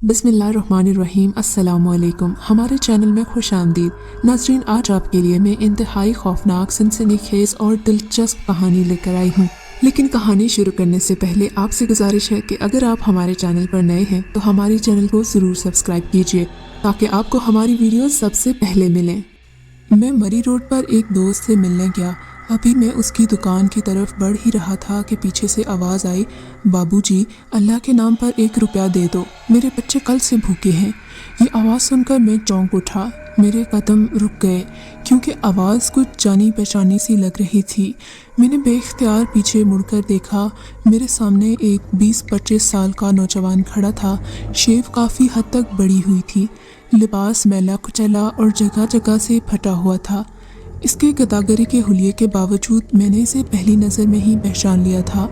बिस्मिल्लाहिर्रहमानिर्रहीम। अस्सलामुअलैकुम। हमारे चैनल में खुश आमदीद। नाज़रीन, आज आपके लिए मैं इंतहाई खौफनाक, सनसनीखेज और दिलचस्प कहानी लेकर आई हूँ। लेकिन कहानी शुरू करने से पहले आपसे गुजारिश है कि अगर आप हमारे चैनल पर नए हैं तो हमारे चैनल को ज़रूर सब्सक्राइब कीजिए ताकि आपको हमारी वीडियोस सबसे पहले मिलें। मैं मरी रोड पर एक दोस्त से मिलने गया। अभी मैं उसकी दुकान की तरफ बढ़ ही रहा था कि पीछे से आवाज़ आई, बाबूजी, अल्लाह के नाम पर 1 रुपया दे दो, मेरे बच्चे कल से भूखे हैं। ये आवाज़ सुनकर मैं चौंक उठा। मेरे कदम रुक गए क्योंकि आवाज़ कुछ जानी पहचानी सी लग रही थी। मैंने बेख्तियार पीछे मुड़कर देखा। मेरे सामने एक 20-25 साल का नौजवान खड़ा था। शेव काफ़ी हद तक बड़ी हुई थी। लिबास मैला कुचैला और जगह जगह से फटा हुआ था। इसके गदागरी के हुलिये के बावजूद मैंने इसे पहली नज़र में ही पहचान लिया था।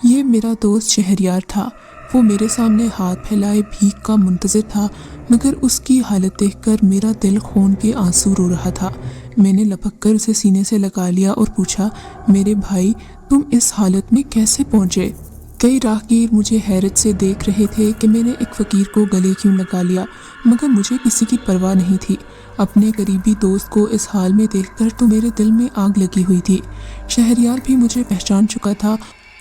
ये मेरा दोस्त शहरयार था। वो मेरे सामने हाथ फैलाए भीख का मुंतज़िर था, मगर उसकी हालत देखकर मेरा दिल खून के आंसू रो रहा था। मैंने लपक कर उसे सीने से लगा लिया और पूछा, मेरे भाई, तुम इस हालत में कैसे पहुँचे? कई राहगीर मुझे हैरत से देख रहे थे कि मैंने एक फ़कीर को गले क्यों लगा लिया, मगर मुझे किसी की परवाह नहीं थी। अपने करीबी दोस्त को इस हाल में देखकर तो मेरे दिल में आग लगी हुई थी। शहरयार भी मुझे पहचान चुका था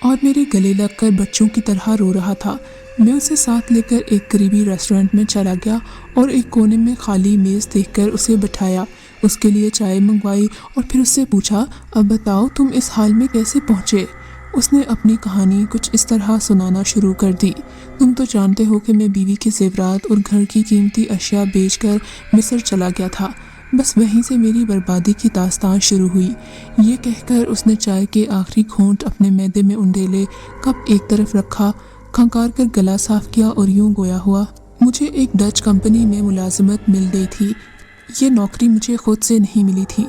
और मेरे गले लगकर बच्चों की तरह रो रहा था। मैं उसे साथ लेकर एक करीबी रेस्टोरेंट में चला गया और एक कोने में खाली मेज़ देखकर उसे बिठाया, उसके लिए चाय मंगवाई और फिर उससे पूछा, अब बताओ तुम इस हाल में कैसे पहुँचे? उसने अपनी कहानी कुछ इस तरह सुनाना शुरू कर दी। तुम तो जानते हो कि मैं बीवी के ज़ेवरात और घर की कीमती अशिया बेचकर मिस्र चला गया था। बस वहीं से मेरी बर्बादी की दास्तान शुरू हुई। ये कहकर उसने चाय के आखिरी घूंट अपने मैदे में उंडेले, कप एक तरफ रखा, खंकार कर गला साफ किया और यूं गोया हुआ, मुझे एक डच कंपनी में मुलाजमत मिल गई थी। ये नौकरी मुझे खुद से नहीं मिली थी,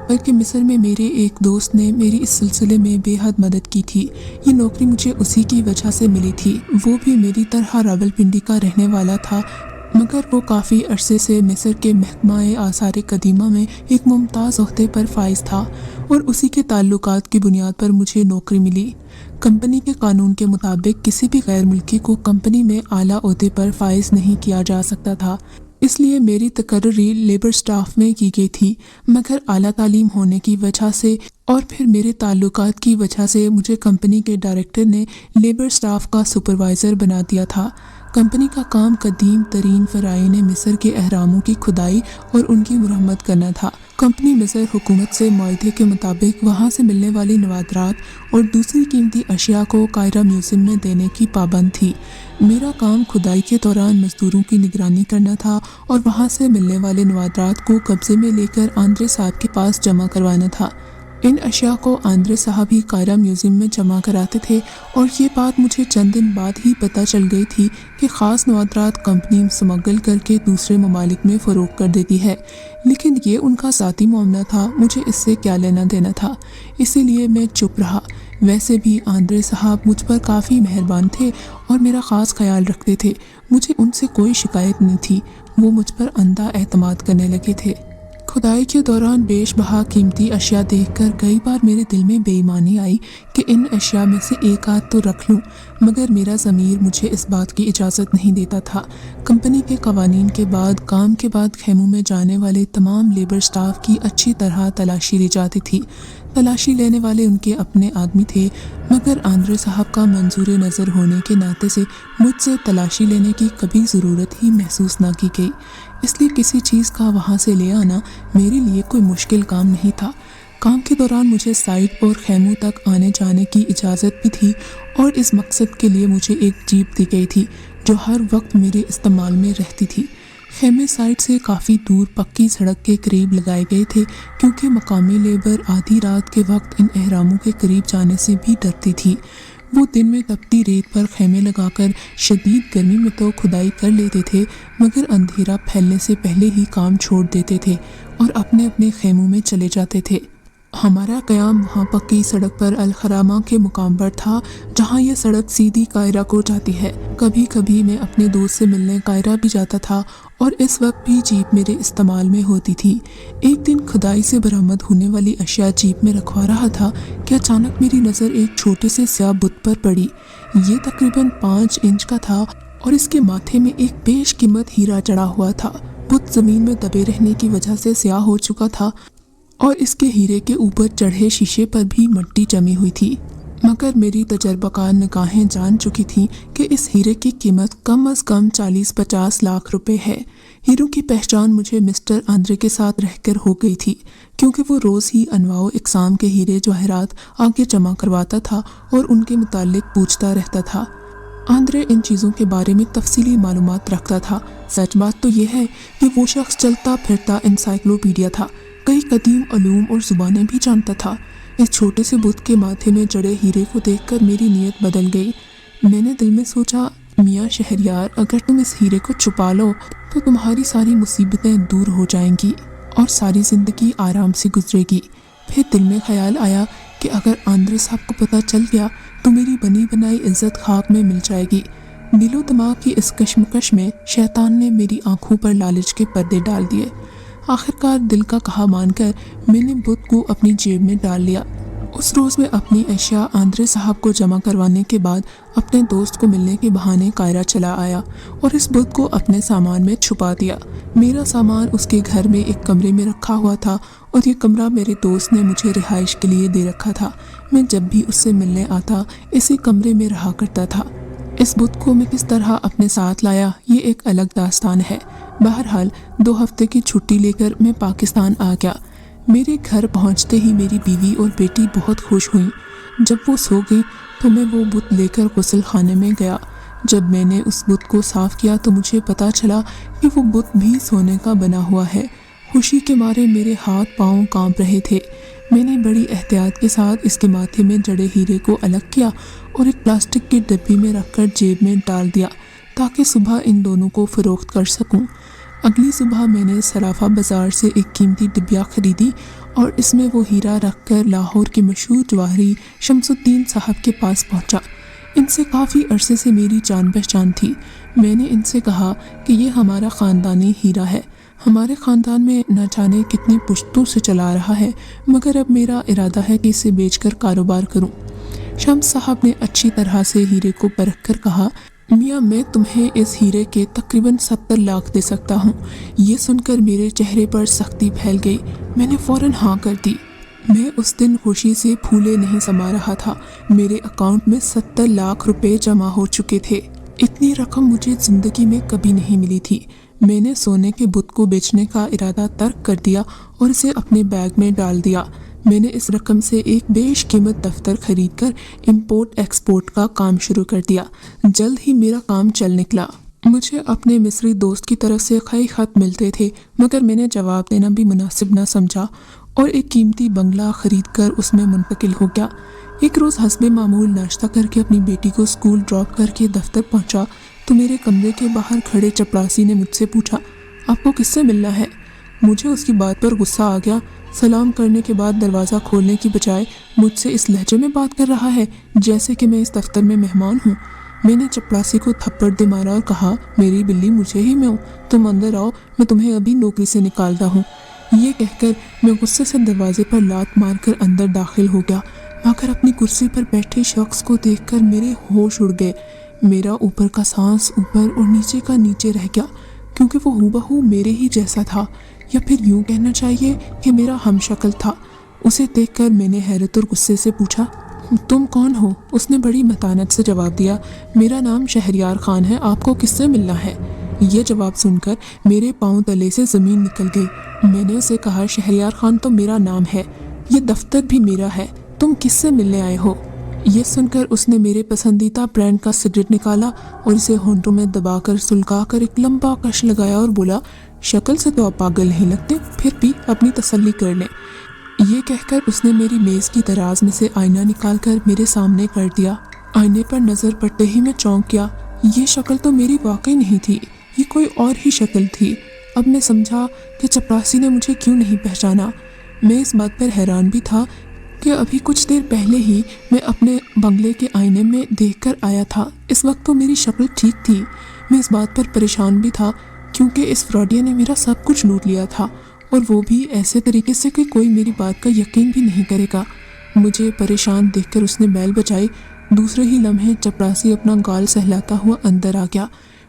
बल्कि मिस्र में मेरे एक दोस्त ने मेरी इस सिलसिले में बेहद मदद की थी। ये नौकरी मुझे उसी की वजह से मिली थी। वो भी मेरी तरह रावलपिंडी का रहने वाला था, मगर वो काफ़ी अरसे से मिस्र के महकमाए आसार कदीमा में एक मुमताज़ ओहदे पर फाइज था और उसी के ताल्लुकात की बुनियाद पर मुझे नौकरी मिली। कंपनी के कानून के मुताबिक किसी भी गैर मुल्की को कंपनी में आला ओहदे पर फाइज नहीं किया जा सकता था, इसलिए मेरी तकर्री लेबर स्टाफ में की गई थी। मगर आला तालीम होने की वजह से और फिर मेरे ताल्लुकात की वजह से मुझे कंपनी के डायरेक्टर ने लेबर स्टाफ का सुपरवाइज़र बना दिया था। कंपनी का काम कदीम तरीन फ़राइन मिस्र के अहरामों की खुदाई और उनकी मुरम्मत करना था। कंपनी मिस्र हुकूमत से मुआहदे के मुताबिक वहाँ से मिलने वाली नवादरात और दूसरी कीमती अशिया को कायरा म्यूज़ियम में देने की पाबंद थी। मेरा काम खुदाई के दौरान मजदूरों की निगरानी करना था और वहाँ से मिलने वाले नवादरात को कब्ज़े में लेकर आंद्रे साहब के पास जमा करवाना था। इन अशिया को आंद्रे साहब ही कायरा म्यूज़ियम में जमा कराते थे और ये बात मुझे चंद दिन बाद ही पता चल गई थी कि ख़ास नवादरात कंपनी स्मगल करके दूसरे ममालिक में फ़रोख्त कर देती है। लेकिन ये उनका ज़ाती मामला था, मुझे इससे क्या लेना देना था, इसीलिए मैं चुप रहा। वैसे भी आंद्रे साहब मुझ पर काफ़ी मेहरबान थे और मेरा ख़ास ख्याल रखते थे। मुझे उनसे कोई शिकायत नहीं थी। वो मुझ पर अंधा एतमाद करने लगे थे। खुदाई के दौरान बेशबहा कीमती अशिया देखकर कई बार मेरे दिल में बेईमानी आई कि इन अशिया में से एक आध तो रख लूं, मगर मेरा ज़मीर मुझे इस बात की इजाज़त नहीं देता था। कंपनी के कवानीन के बाद काम के बाद खैमों में जाने वाले तमाम लेबर स्टाफ की अच्छी तरह तलाशी ली जाती थी। तलाशी लेने वाले उनके अपने आदमी थे, मगर आंद्रे साहब का मंजूर नज़र होने के नाते से मुझसे तलाशी लेने की कभी ज़रूरत ही महसूस ना की गई। इसलिए किसी चीज़ का वहाँ से ले आना मेरे लिए कोई मुश्किल काम नहीं था। काम के दौरान मुझे साइट और खैमों तक आने जाने की इजाज़त भी थी और इस मकसद के लिए मुझे एक जीप दी गई थी जो हर वक्त मेरे इस्तेमाल में रहती थी। खैमे साइट से काफ़ी दूर पक्की सड़क के करीब लगाए गए थे क्योंकि मकामी लेबर आधी रात के वक्त इन अहरामों के करीब जाने से भी डरती थी। वो दिन में तपती रेत पर खैमे लगाकर शदीद गर्मी में तो खुदाई कर लेते थे, मगर अंधेरा फैलने से पहले ही काम छोड़ देते थे और अपने अपने खैमों में चले जाते थे। हमारा क़याम वहाँ पक्की सड़क पर अल-खरामा के मुकाम पर था, जहाँ यह सड़क सीधी कायरा को जाती है। कभी कभी मैं अपने दोस्त से मिलने कायरा भी जाता था और इस वक्त भी जीप मेरे इस्तेमाल में होती थी। एक दिन खुदाई से बरामद होने वाली अशिया जीप में रखवा रहा था कि अचानक मेरी नज़र एक छोटे से स्याह बुत पर पड़ी। ये तकरीबन 5 इंच का था और इसके माथे में एक बेशकीमत हीरा चढ़ा हुआ था। बुत ज़मीन में दबे रहने की वजह से स्याह हो चुका था और इसके हीरे के ऊपर चढ़े शीशे पर भी मिट्टी जमी हुई थी। मगर मेरी तजर्बाकार निगाहें जान चुकी थीं कि इस हीरे की कीमत कम अज़ कम 40-50 लाख रुपए है। हीरो की पहचान मुझे मिस्टर आंद्रे के साथ रहकर हो गई थी, क्योंकि वो रोज़ ही अनवाओ इकसाम के हीरे जवाहरात आगे जमा करवाता था और उनके मुतालिक पूछता रहता था। आंद्रे इन चीज़ों के बारे में तफसीली मालूमात रखता था। सच बात तो यह है कि वो शख्स चलता फिरता इंसाइक्लोपीडिया था, कई कदीम उलूम और ज़ुबानें भी जानता था। इस छोटे से बुत के माथे में जड़े हीरे को देखकर मेरी नीयत बदल गई। मैंने दिल में सोचा, मियाँ शहरयार, अगर तुम इस हीरे को छुपा लो तो तुम्हारी सारी मुसीबतें दूर हो जाएंगी और सारी ज़िंदगी आराम से गुजरेगी। फिर दिल में ख्याल आया कि अगर आंद्रे साहब को पता चल गया तो मेरी बनी बनाई इज्जत खाक में मिल जाएगी। दिलो दिमाग की इस कश्मकश में शैतान ने मेरी आंखों पर लालच के पर्दे डाल दिए। आखिरकार दिल का कहा मानकर मैंने बुत को अपनी जेब में डाल लिया। उस रोज़ मैं अपनी अशिया आंद्रे साहब को जमा करवाने के बाद अपने दोस्त को मिलने के बहाने कायरा चला आया और इस बुत को अपने सामान में छुपा दिया। मेरा सामान उसके घर में एक कमरे में रखा हुआ था और ये कमरा मेरे दोस्त ने मुझे रिहाइश के लिए दे रखा था। मैं जब भी उससे मिलने आता इसी कमरे में रहा करता था। इस बुत को मैं किस तरह अपने साथ लाया, ये एक अलग दास्तान है। बहरहाल 2 हफ्ते की छुट्टी लेकर मैं पाकिस्तान आ गया। मेरे घर पहुंचते ही मेरी बीवी और बेटी बहुत खुश हुईं। जब वो सो गई तो मैं वो बुत लेकर गुस्ल खाने में गया। जब मैंने उस बुत को साफ़ किया तो मुझे पता चला कि वो बुत भी सोने का बना हुआ है। खुशी के मारे मेरे हाथ पाँव कांप रहे थे। मैंने बड़ी एहतियात के साथ इसके माथे में जड़े हीरे को अलग किया और एक प्लास्टिक की डिब्बी में रखकर जेब में डाल दिया ताकि सुबह इन दोनों को फ़रोख्त कर सकूं। अगली सुबह मैंने सराफा बाज़ार से एक कीमती डिब्बिया ख़रीदी और इसमें वो हीरा रखकर लाहौर के मशहूर जवाहरी शमसुद्दीन साहब के पास पहुंचा। इनसे काफ़ी अरसे से मेरी जान पहचान थी। मैंने इनसे कहा कि ये हमारा ख़ानदानी हीरा है, हमारे ख़ानदान में न जाने कितनी पुश्तों से चला रहा है, मगर अब मेरा इरादा है कि इसे बेचकर कारोबार करूं। शम्स साहब ने अच्छी तरह से हीरे को परख कर कहा, मियाँ, मैं तुम्हें इस हीरे के तकरीबन 70 लाख दे सकता हूँ। ये सुनकर मेरे चेहरे पर सख्ती फैल गई। मैंने फ़ौरन हाँ कर दी। मैं उस दिन खुशी से फूले नहीं समा रहा था। मेरे अकाउंट में 70 लाख रुपए जमा हो चुके थे। इतनी रकम मुझे ज़िंदगी में कभी नहीं मिली थी। मैंने सोने के बुत को बेचने का इरादा तर्क कर दिया और इसे अपने बैग में डाल दिया। मैंने इस रकम से एक बेशकीमत दफ्तर खरीदकर इंपोर्ट एक्सपोर्ट का काम शुरू कर दिया। जल्द ही मेरा काम चल निकला। मुझे अपने मिस्री दोस्त की तरफ से कई ख़त मिलते थे, मगर मैंने जवाब देना भी मुनासिब न समझा और एक कीमती बंगला खरीदकर उसमें मुंतकिल हो गया। एक रोज़ हस्बे मामूल नाश्ता करके अपनी बेटी को स्कूल ड्रॉप करके दफ्तर पहुंचा तो मेरे कमरे के बाहर खड़े चपरासी ने मुझसे पूछा, आपको किससे मिलना है? मुझे उसकी बात पर गुस्सा आ गया। सलाम करने के बाद दरवाज़ा खोलने की बजाय मुझसे इस लहजे में बात कर रहा है जैसे कि मैं इस दफ्तर में मेहमान हूँ। मैंने चपरासी को थप्पड़ दे मारा और कहा, मेरी बिल्ली मुझे ही में हूँ, तुम अंदर आओ, मैं तुम्हें अभी नौकरी से निकालता हूँ। ये कहकर मैं गुस्से से दरवाजे पर लात मारकर अंदर दाखिल हो गया, मगर अपनी कुर्सी पर बैठे शख्स को देखकर मेरे होश उड़ गए। मेरा ऊपर का सांस ऊपर और नीचे का नीचे रह गया, क्योंकि वो हूबहू मेरे ही जैसा था, या फिर यूँ कहना चाहिए कि मेरा हमशक्ल था। उसे देखकर मैंने हैरत और गुस्से से पूछा, तुम कौन हो? उसने बड़ी मतानत से जवाब दिया, मेरा नाम शहरयार खान है, आपको किससे मिलना है? ये जवाब सुनकर मेरे पाँव तले से ज़मीन निकल गई। मैंने उसे कहा, शहरयार खान तो मेरा नाम है, ये दफ्तर भी मेरा है, तुम किससे मिलने आए हो? ये सुनकर उसने मेरे पसंदीदा ब्रांड का सिगरेट निकाला और इसे होंठों में दबाकर सुलगाकर एक लंबा कश लगाया और बोला, शक्ल से तो आप पागल नहीं लगते, फिर भी अपनी तसल्ली कर लें। ये कहकर उसने मेरी मेज़ की दराज में से आईना निकालकर मेरे सामने कर दिया। आईने पर नज़र पड़ते ही मैं चौंक गया। ये शक्ल तो मेरी वाकई नहीं थी, ये कोई और ही शक्ल थी। अब मैं समझा कि चपरासी ने मुझे क्यों नहीं पहचाना। मैं इस बात पर हैरान भी था कि अभी कुछ देर पहले ही मैं अपने बंगले के आईने में देखकर आया था। इस वक्त तो मेरी शक्ल ठीक थी। मैं इस बात पर परेशान भी था क्योंकि इस फ्रॉडिया ने मेरा सब कुछ लूट लिया था, और वो भी ऐसे तरीके से कि कोई मेरी बात का यकीन भी नहीं करेगा। मुझे परेशान देखकर उसने बैल बजाई दूसरे ही लम्हे चपरासी अपना गाल सहलाता हुआ अंदर आ गया।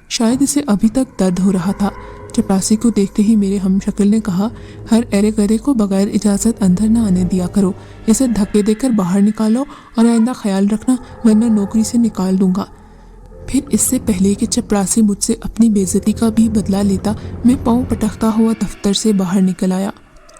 शायद इसे अभी तक दर्द हो रहा था। चपरासी को देखते ही मेरे हमशक्ल ने कहा, हर एरे गरे को बगैर इजाज़त अंदर न आने दिया करो, इसे धक्के देकर बाहर निकालो और आइंदा ख्याल रखना, वरना नौकरी से निकाल दूंगा। फिर इससे पहले कि चपरासी मुझसे अपनी बेइज्जती का भी बदला लेता, मैं पाँव पटकता हुआ दफ्तर से बाहर निकल आया।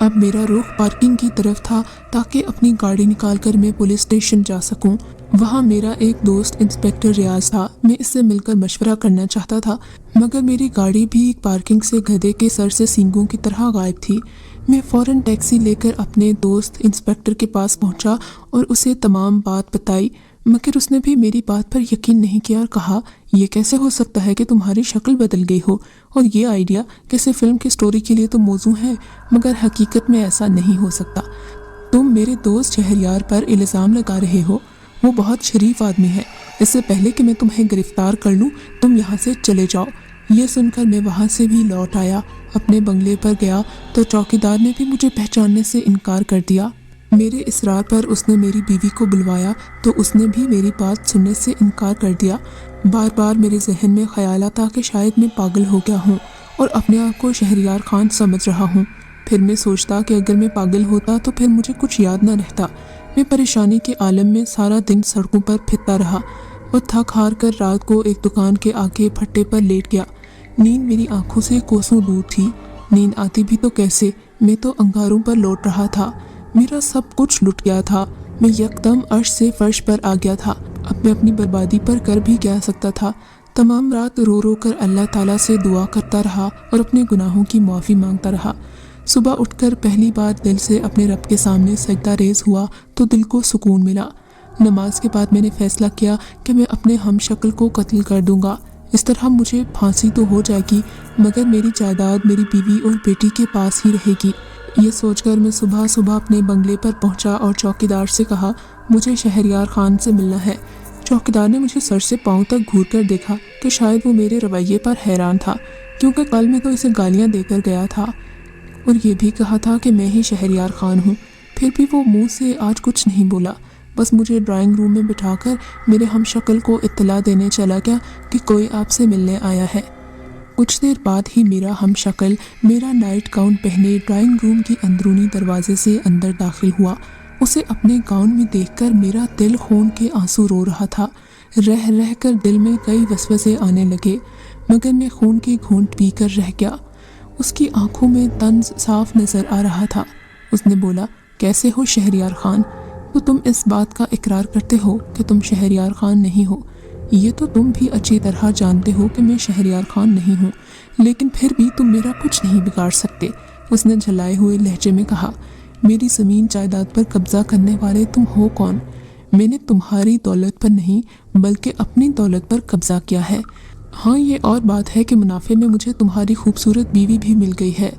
अब मेरा रुख पार्किंग की तरफ था ताकि अपनी गाड़ी निकालकर मैं पुलिस स्टेशन जा सकूं। वहाँ मेरा एक दोस्त इंस्पेक्टर रियाज था। मैं इससे मिलकर मशवरा करना चाहता था, मगर मेरी गाड़ी भी पार्किंग से गधे के सर से सींगों की तरह गायब थी। मैं फ़ौरन टैक्सी लेकर अपने दोस्त इंस्पेक्टर के पास पहुंचा और उसे तमाम बात बताई, मगर उसने भी मेरी बात पर यकीन नहीं किया और कहा, यह कैसे हो सकता है कि तुम्हारी शक्ल बदल गई हो, और ये आइडिया किसी फिल्म की स्टोरी के लिए तो मौजू है, मगर हकीकत में ऐसा नहीं हो सकता। तुम मेरे दोस्त शहरयार पर इल्ज़ाम लगा रहे हो। वो बहुत शरीफ आदमी है। इससे पहले कि मैं तुम्हें गिरफ्तार कर लूँ, तुम यहाँ से चले जाओ। ये सुनकर मैं वहाँ से भी लौट आया। अपने बंगले पर गया तो चौकीदार ने भी मुझे पहचानने से इनकार कर दिया। मेरे इसरार पर उसने मेरी बीवी को बुलवाया तो उसने भी मेरी बात सुनने से इनकार कर दिया। बार बार मेरे जहन में ख्याल आता कि शायद मैं पागल हो गया हूँ और अपने आप को शहरयार खान समझ रहा हूँ। फिर मैं सोचता कि अगर मैं पागल होता तो फिर मुझे कुछ याद न रहता। मैं परेशानी के आलम में सारा दिन सड़कों पर फिरता रहा और थक हार कर रात को एक दुकान के आगे फट्टे पर लेट गया। नींद मेरी आंखों से कोसों दूर थी। नींद आती भी तो कैसे, मैं तो अंगारों पर लौट रहा था। मेरा सब कुछ लुट गया था। मैं यकदम अर्श से फर्श पर आ गया था। अब मैं अपनी बर्बादी पर कर भी क्या सकता था। तमाम रात रो रो कर अल्लाह ताला से दुआ करता रहा और अपने गुनाहों की माफ़ी मांगता रहा। सुबह उठकर पहली बार दिल से अपने रब के सामने सजदा रेज़ हुआ तो दिल को सुकून मिला। नमाज के बाद मैंने फ़ैसला किया कि मैं अपने हमशक्ल को कत्ल कर दूंगा। इस तरह मुझे फांसी तो हो जाएगी, मगर मेरी जायदाद मेरी बीवी और बेटी के पास ही रहेगी। ये सोचकर मैं सुबह सुबह अपने बंगले पर पहुंचा और चौकीदार से कहा, मुझे शहरयार खान से मिलना है। चौकीदार ने मुझे सर से पाँव तक घूर कर देखा कि शायद वो मेरे रवैये पर हैरान था, क्योंकि कल मैं तो इसे गालियाँ देकर गया था और ये भी कहा था कि मैं ही शहरयार खान हूँ। फिर भी वो मुंह से आज कुछ नहीं बोला, बस मुझे ड्राइंग रूम में बिठाकर मेरे हमशक्ल को इत्तला देने चला गया कि कोई आपसे मिलने आया है। कुछ देर बाद ही मेरा हमशक्ल मेरा नाइट गाउन पहने ड्राइंग रूम की अंदरूनी दरवाजे से अंदर दाखिल हुआ। उसे अपने गाउन में देखकर मेरा दिल खून के आंसू रो रहा था। रह रह कर दिल में कई वसवसे आने लगे, मगर मैं खून के घूंट पीकर रह गया। उसकी आंखों में तंज साफ नजर आ रहा था। उसने बोला, कैसे हो शहरयार खान? तो तुम इस बात का इकरार करते हो कि तुम शहरयार खान नहीं हो। ये तो तुम भी अच्छी तरह जानते हो कि मैं शहरयार खान नहीं हूँ, लेकिन फिर भी तुम मेरा कुछ नहीं बिगाड़ सकते। उसने झल्लाए हुए लहजे में कहा, मेरी ज़मीन जायदाद पर कब्जा करने वाले तुम हो कौन? मैंने तुम्हारी दौलत पर नहीं बल्कि अपनी दौलत पर कब्जा किया है। हाँ, ये और बात है कि मुनाफे में मुझे तुम्हारी खूबसूरत बीवी भी मिल गई है।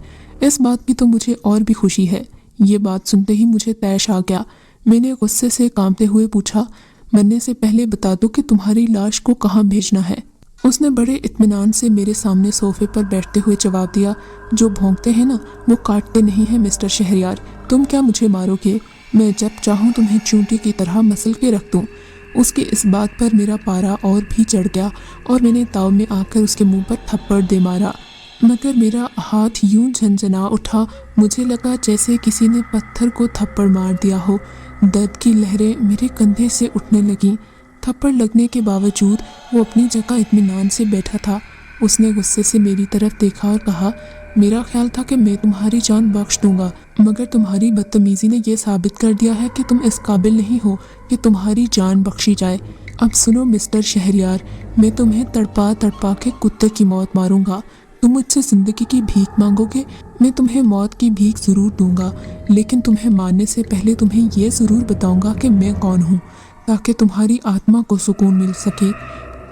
इस बात की तो मुझे और भी खुशी है। ये बात सुनते ही मुझे तैश आ गया। मैंने गुस्से से कांपते हुए पूछा, मरने से पहले बता दो कि तुम्हारी लाश को कहाँ भेजना है। उसने बड़े इत्मीनान से मेरे सामने सोफे पर बैठते हुए जवाब दिया, जो भौंकते हैं ना वो काटते नहीं हैं मिस्टर शहरयार। तुम क्या मुझे मारोगे? मैं जब चाहूँ तुम्हें चूंटी की तरह मसल के रख दूँ। उसकी इस बात पर मेरा पारा और भी चढ़ गया और मैंने ताव में आकर उसके मुंह पर थप्पड़ दे मारा, मगर मेरा हाथ यूं झंझना उठा, मुझे लगा जैसे किसी ने पत्थर को थप्पड़ मार दिया हो। दर्द की लहरें मेरे कंधे से उठने लगीं। थप्पड़ लगने के बावजूद वो अपनी जगह इत्मीनान से बैठा था। उसने गुस्से से मेरी तरफ देखा और कहा, मेरा ख्याल था कि मैं तुम्हारी जान बख्श दूंगा, मगर तुम्हारी बदतमीजी ने यह साबित कर दिया है कि तुम इस काबिल नहीं हो कि तुम्हारी जान बख्शी जाए। अब सुनो मिस्टर शहरयार, मैं तुम्हें तड़पा तड़पा के कुत्ते की मौत मारूंगा। तुम मुझसे जिंदगी की भीख मांगोगे, मैं तुम्हें मौत की भीख ज़रूर दूंगा, लेकिन तुम्हें मारने से पहले तुम्हें यह ज़रूर बताऊंगा कि मैं कौन हूँ, ताकि तुम्हारी आत्मा को सुकून मिल सके।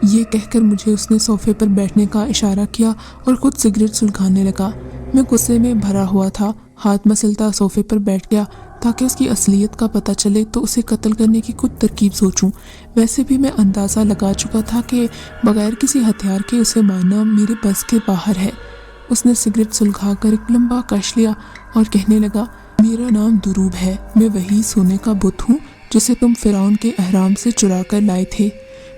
ये कहकर मुझे उसने सोफे पर बैठने का इशारा किया और खुद सिगरेट सुलगाने लगा। मैं गुस्से में भरा हुआ था, हाथ मसलता सोफे पर बैठ गया ताकि उसकी असलियत का पता चले तो उसे कत्ल करने की कुछ तरकीब सोचूं। वैसे भी मैं अंदाज़ा लगा चुका था कि बगैर किसी हथियार के उसे मारना मेरे बस के बाहर है। उसने सिगरेट सुलगा कर एक लंबा कश लिया और कहने लगा, मेरा नाम दुरूब है, मैं वही सोने का बुत हूँ जिसे तुम फिरौन के अहराम से चुरा कर लाए थे।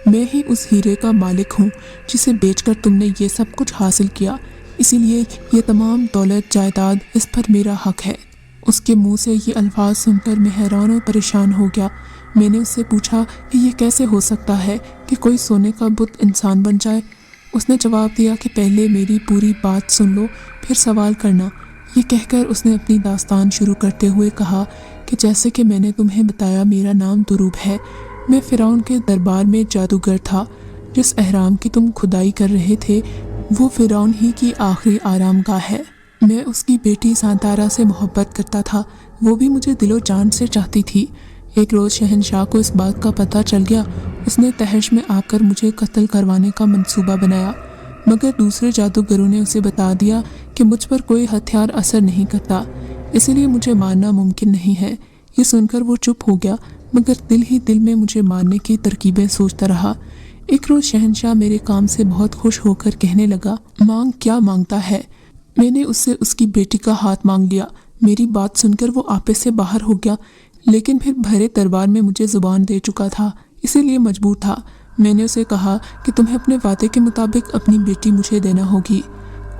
मैं ही उस हीरे का मालिक हूँ जिसे बेचकर तुमने ये सब कुछ हासिल किया, इसीलिए ये तमाम दौलत जायदाद इस पर मेरा हक है। उसके मुंह से ये अल्फाज सुनकर मैं हैरान और परेशान हो गया। मैंने उससे पूछा कि ये कैसे हो सकता है कि कोई सोने का बुत इंसान बन जाए। उसने जवाब दिया कि पहले मेरी पूरी बात सुन लो, फिर सवाल करना। ये कहकर उसने अपनी दास्तान शुरू करते हुए कहा कि जैसे कि मैंने तुम्हें बताया, मेरा नाम दुरूब है। मैं फिरौन के दरबार में जादूगर था। जिस अहराम की तुम खुदाई कर रहे थे वो फिरौन ही की आखिरी आरामगाह है। मैं उसकी बेटी सांतारा से मोहब्बत करता था, वो भी मुझे दिलो जान से चाहती थी। एक रोज़ शहंशाह को इस बात का पता चल गया। उसने तहश में आकर मुझे कत्ल करवाने का मंसूबा बनाया, मगर दूसरे जादूगरों ने उसे बता दिया कि मुझ पर कोई हथियार असर नहीं करता, इसलिए मुझे मारना मुमकिन नहीं है। ये सुनकर वो चुप हो गया, मगर दिल ही दिल में मुझे मारने की तरकीबें सोचता रहा। एक रोज़ शहंशाह मेरे काम से बहुत खुश होकर कहने लगा, मांग क्या मांगता है। मैंने उससे उसकी बेटी का हाथ मांग लिया। मेरी बात सुनकर वो आपे से बाहर हो गया, लेकिन फिर भरे दरबार में मुझे जुबान दे चुका था, इसीलिए मजबूर था। मैंने उसे कहा कि तुम्हें अपने वादे के मुताबिक अपनी बेटी मुझे देना होगी।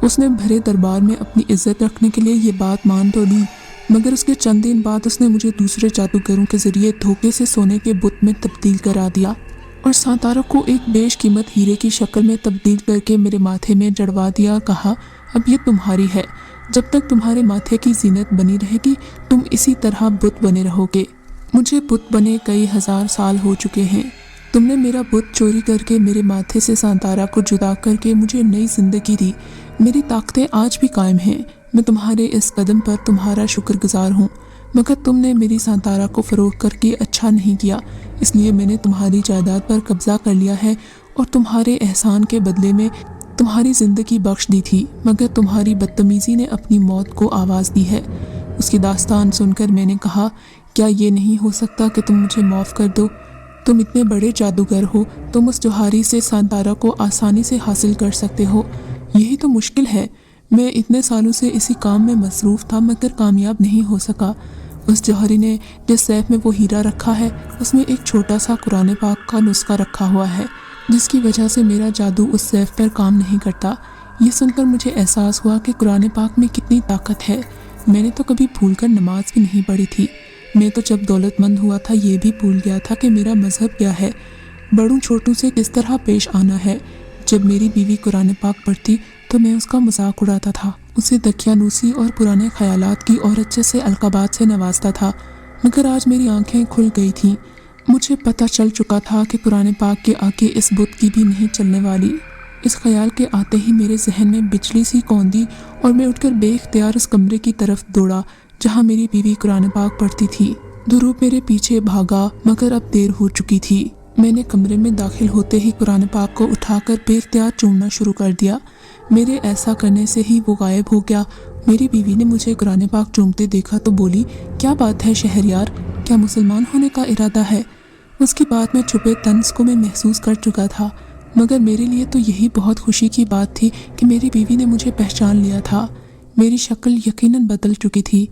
उसने भरे दरबार में अपनी इज्जत रखने के लिए ये बात मान तो ली, मगर उसके चंद दिन बाद उसने मुझे दूसरे जादूगरों के जरिए धोखे से सोने के बुत में तब्दील करा दिया और सांतारा को एक बेशकीमत हीरे की शक्ल में तब्दील करके मेरे माथे में जड़वा दिया। कहा, अब ये तुम्हारी है। जब तक तुम्हारे माथे की जीनत बनी रहेगी तुम इसी तरह बुत बने रहोगे। मुझे बुत बने कई हजार साल हो चुके हैं। तुमने मेरा बुत चोरी करके मेरे माथे से सांतारा को जुदा करके मुझे नई जिंदगी दी। मेरी ताकतें आज भी कायम हैं। मैं तुम्हारे इस कदम पर तुम्हारा शुक्रगुजार हूँ, मगर तुमने मेरी सांतारा को फरोख्त करके अच्छा नहीं किया, इसलिए मैंने तुम्हारी जायदाद पर कब्जा कर लिया है और तुम्हारे एहसान के बदले में तुम्हारी ज़िंदगी बख्श दी थी, मगर तुम्हारी बदतमीज़ी ने अपनी मौत को आवाज़ दी है। उसकी दास्तान सुनकर मैंने कहा, क्या ये नहीं हो सकता कि तुम मुझे माफ़ कर दो? तुम इतने बड़े जादूगर हो, तुम उस जौहरी से सांतारा को आसानी से हासिल कर सकते हो। यही तो मुश्किल है। मैं इतने सालों से इसी काम में मसरूफ़ था, मगर कामयाब नहीं हो सका। उस जौहरी ने जिस सैफ में वो हीरा रखा है उसमें एक छोटा सा कुरान पाक का नुस्खा रखा हुआ है, जिसकी वजह से मेरा जादू उस सैफ पर काम नहीं करता। ये सुनकर मुझे एहसास हुआ कि कुरान पाक में कितनी ताकत है। मैंने तो कभी भूलकर नमाज भी नहीं पढ़ी थी। मैं तो जब दौलतमंद हुआ था ये भी भूल गया था कि मेरा मज़हब क्या है, बड़ों छोटों से किस तरह पेश आना है। जब मेरी बीवी कुरान पाक पढ़ती तो मैं उसका मजाक उड़ाता था, उसे दकियानूसी और पुराने ख्यालात की औरत जैसे अलकाबात से नवाजता था। मगर आज मेरी आंखें खुल गई थीं। मुझे पता चल चुका था कि कुरान पाक के आगे इस बुत की भी नहीं चलने वाली। इस ख्याल के आते ही मेरे जहन में बिजली सी कौंधी और मैं उठकर बेख्तियार उस कमरे की तरफ दौड़ा जहाँ मेरी बीवी कुरान पाक पढ़ती थी। दुरूब मेरे पीछे भागा, मगर अब देर हो चुकी थी। मैंने कमरे में दाखिल होते ही कुरान पाक को उठाकर बेख्तियार चूमना शुरू कर दिया। मेरे ऐसा करने से ही वो गायब हो गया। मेरी बीवी ने मुझे कुरान पाक चूमते देखा तो बोली, क्या बात है शहरयार, क्या मुसलमान होने का इरादा है? उसकी बात में छुपे तंज को मैं महसूस कर चुका था, मगर मेरे लिए तो यही बहुत खुशी की बात थी कि मेरी बीवी ने मुझे पहचान लिया था। मेरी शक्ल यकीनन बदल चुकी थी।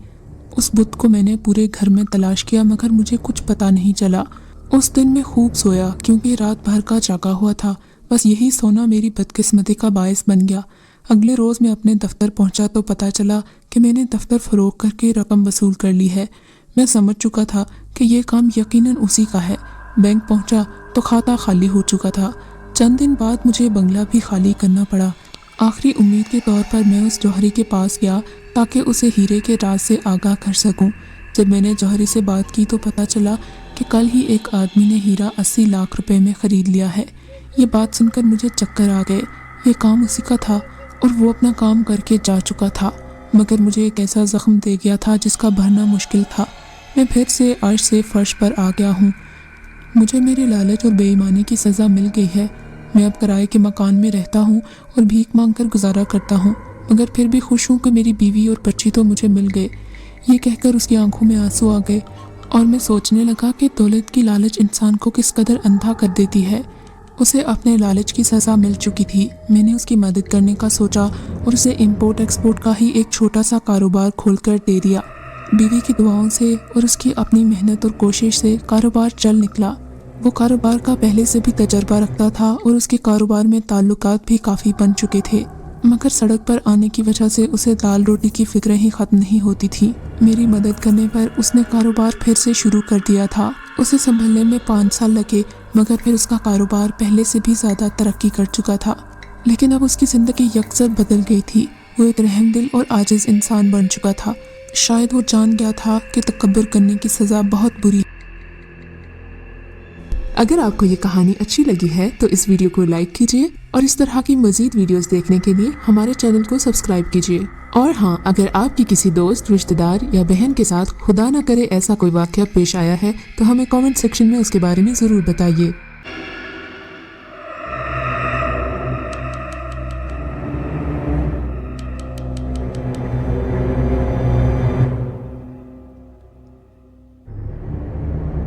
उस बुत को मैंने पूरे घर में तलाश किया, मगर मुझे कुछ पता नहीं चला। उस दिन मैं खूब सोया क्योंकि रात भर का जागा हुआ था। बस यही सोना मेरी बदकिस्मती का बायस बन गया। अगले रोज़ मैं अपने दफ्तर पहुंचा तो पता चला कि मैंने दफ्तर फरोख्त करके रकम वसूल कर ली है। मैं समझ चुका था कि ये काम यकीनन उसी का है। बैंक पहुंचा तो खाता खाली हो चुका था। चंद दिन बाद मुझे बंगला भी खाली करना पड़ा। आखिरी उम्मीद के तौर पर मैं उस जौहरी के पास गया ताकि उसे हीरे के राज से आगाह कर सकूं। जब मैंने जौहरी से बात की तो पता चला कि कल ही एक आदमी ने हीरा 80 लाख रुपए में ख़रीद लिया है। ये बात सुनकर मुझे चक्कर आ गए। ये काम उसी का था और वो अपना काम करके जा चुका था, मगर मुझे एक ऐसा ज़ख्म दे गया था जिसका भरना मुश्किल था। मैं फिर से अर्श से फर्श पर आ गया हूँ। मुझे मेरे लालच और बेईमानी की सज़ा मिल गई है। मैं अब किराए के मकान में रहता हूँ और भीख मांग कर गुजारा करता हूँ, मगर फिर भी खुश हूँ कि मेरी बीवी और बच्ची तो मुझे मिल गए। ये कहकर उसकी आंखों में आंसू आ गए और मैं सोचने लगा कि दौलत की लालच इंसान को किस कदर अंधा कर देती है। उसे अपने लालच की सज़ा मिल चुकी थी। मैंने उसकी मदद करने का सोचा और उसे इंपोर्ट एक्सपोर्ट का ही एक छोटा सा कारोबार खोलकर दे दिया। बीवी की दुआओं से और उसकी अपनी मेहनत और कोशिश से कारोबार चल निकला। वो कारोबार का पहले से भी तजर्बा रखता था और उसके कारोबार में ताल्लुकात भी काफ़ी बन चुके थे, मगर सड़क पर आने की वजह से उसे दाल रोटी की फिक्रें ही ख़त्म नहीं होती थी। मेरी मदद करने पर उसने कारोबार फिर से शुरू कर दिया था। उसे संभलने में 5 साल लगे, मगर फिर उसका कारोबार पहले से भी ज़्यादा तरक्की कर चुका था। लेकिन अब उसकी ज़िंदगी यकसर बदल गई थी। वो एक रहमदिल और आजिज़ इंसान बन चुका था। शायद वो जान गया था कि तकब्बुर करने की सज़ा बहुत बुरी। अगर आपको ये कहानी अच्छी लगी है तो इस वीडियो को लाइक कीजिए और इस तरह की मज़ीद वीडियोस देखने के लिए हमारे चैनल को सब्सक्राइब कीजिए। और हाँ, अगर आपकी किसी दोस्त, रिश्तेदार या बहन के साथ खुदा न करे ऐसा कोई वाक़या पेश आया है तो हमें कमेंट सेक्शन में उसके बारे में ज़रूर बताइए।